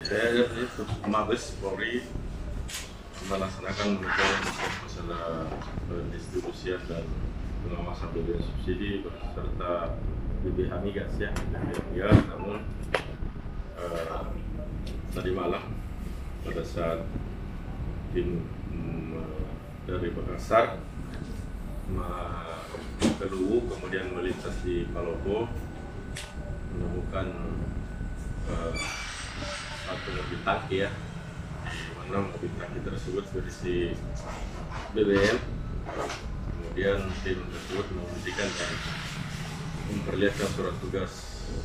Saya dari Mabes Polri melaksanakan monitoring masalah pendistribusian dan pengawasan BBM subsidi beserta BBH migas ya, BBM migas. Namun tadi malam pada saat tim dari Makassar ke Luwu kemudian melintas di Palopo menemukan satu mobil tangki ya, di mana mobil tangki tersebut berisi BBM. Kemudian tim tersebut menghentikan dan memperlihatkan surat tugas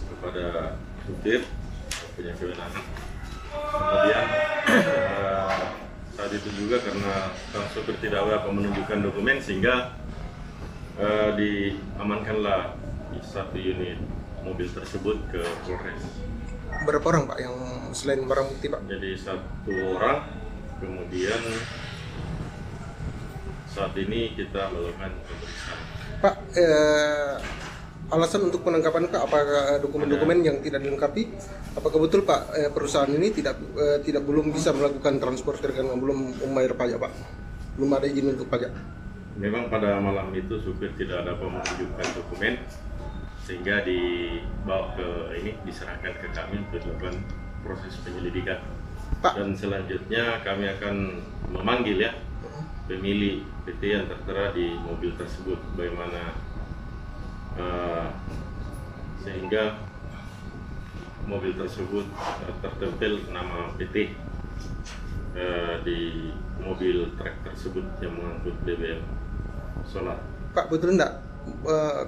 kepada supir yang punya kewenangan. Kemudian saat itu juga karena sang supir tidak dapat menunjukkan dokumen sehingga diamankanlah satu unit mobil tersebut ke Polres. Berapa orang Pak yang selain barang bukti Pak? Jadi satu orang, kemudian saat ini kita melakukan pemeriksaan. Pak, alasan untuk penangkapan Pak, apakah dokumen-dokumen yang tidak dilengkapi? Apakah betul Pak perusahaan ini tidak belum bisa melakukan transporter karena belum membayar pajak Pak? Belum ada izin untuk pajak? Memang pada malam itu supir tidak dapat menunjukkan dokumen sehingga dibawa ke ini, diserahkan ke kami untuk dilakukan proses penyelidikan. Pak. Dan selanjutnya kami akan memanggil ya pemilik PT yang tertera di mobil tersebut, bagaimana sehingga mobil tersebut tertempel nama PT di mobil truk tersebut yang mengangkut BBM solar. Pak, betul enggak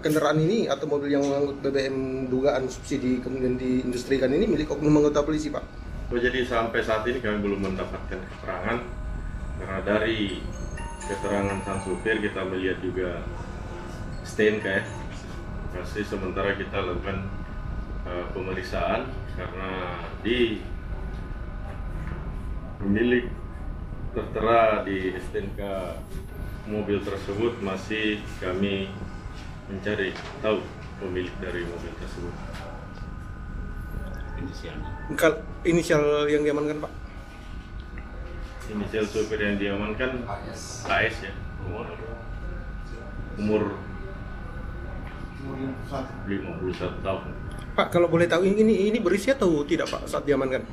kendaraan ini atau mobil yang mengangkut BBM dugaan subsidi kemudian diindustrikan ini milik oknum anggota polisi Pak? Oh, jadi sampai saat ini kami belum mendapatkan keterangan, karena dari keterangan sang supir kita melihat juga STNK ya. Masih sementara kita lakukan pemeriksaan karena di pemilik tertera di STNK mobil tersebut masih kami mencari tahu pemilik dari mobil tersebut. Inisial yang diamankan Pak? Inisial supir yang diamankan AS ya, umur 51 tahun. Pak, kalau boleh tahu ini berisi atau tidak Pak saat diamankan?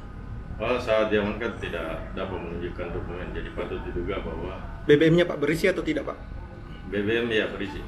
Saat diamankan tidak dapat menunjukkan dokumen, jadi patut diduga bahwa BBM-nya Pak berisi atau tidak Pak? BBM ya berisi.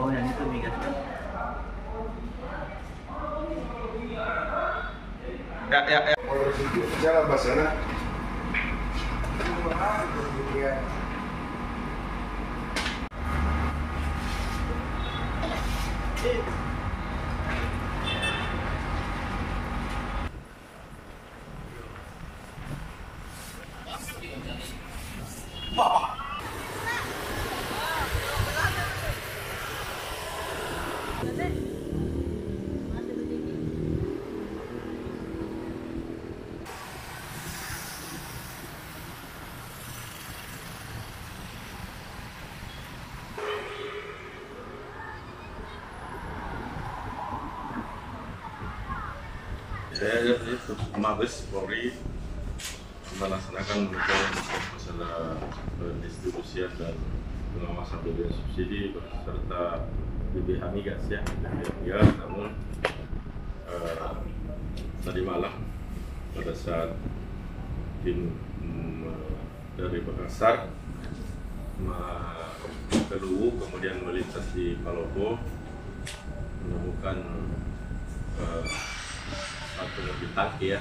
Yang itu migas. Ya. Jalan Basana. Saya dari Mabes Polri melaksanakan masalah pendistribusian dan pengawasan BBM subsidi beserta BBH migas ya, BBM migas. Namun tadi malam pada saat tim dari Makassar ke Luwu kemudian melintas di Palopo menemukan satu mobil tangki ya,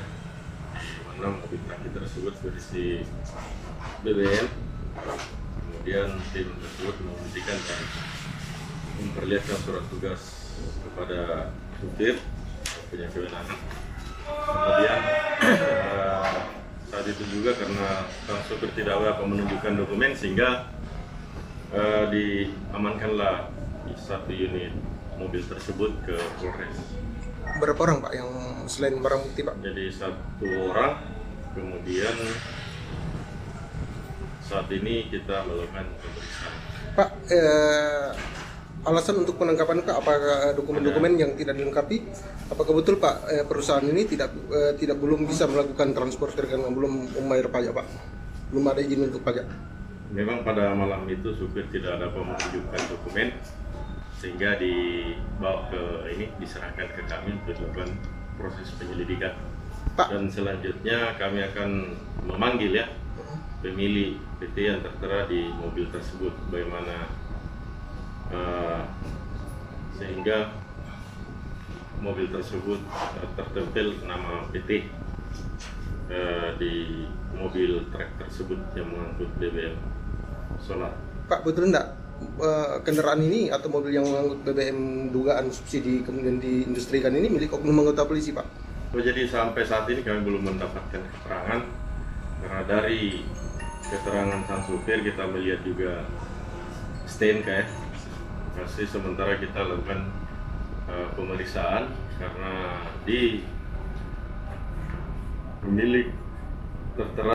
di mana mobil tangki tersebut berisi BBM. Kemudian tim tersebut menghentikan dan memperlihatkan surat tugas kepada supir punya kewenangan. Kemudian saat itu juga karena sang supir tidak dapat menunjukkan dokumen sehingga diamankanlah satu unit mobil tersebut ke Polres. Berapa orang Pak yang selain barang bukti Pak? Jadi satu orang, kemudian saat ini kita melakukan pemeriksaan. Pak, alasan untuk penangkapan Pak, apakah dokumen-dokumen yang tidak dilengkapi? Apakah betul Pak perusahaan ini tidak belum bisa melakukan transporter karena belum membayar pajak Pak? Belum ada izin untuk pajak? Memang pada malam itu supir tidak dapat menunjukkan dokumen sehingga dibawa ke ini, diserahkan ke kami untuk dilakukan proses penyelidikan. Pak. Dan selanjutnya kami akan memanggil ya pemilik PT yang tertera di mobil tersebut, bagaimana sehingga mobil tersebut tertempel nama PT di mobil truk tersebut yang mengangkut BBM solar. Pak, betul enggak kendaraan ini atau mobil yang mengangkut BBM dugaan subsidi kemudian diindustrikan ini milik oknum anggota polisi Pak? Oh, jadi sampai saat ini kami belum mendapatkan keterangan, karena dari keterangan sang supir kita melihat juga STNK ya. Masih sementara kita lakukan pemeriksaan karena di pemilik tertera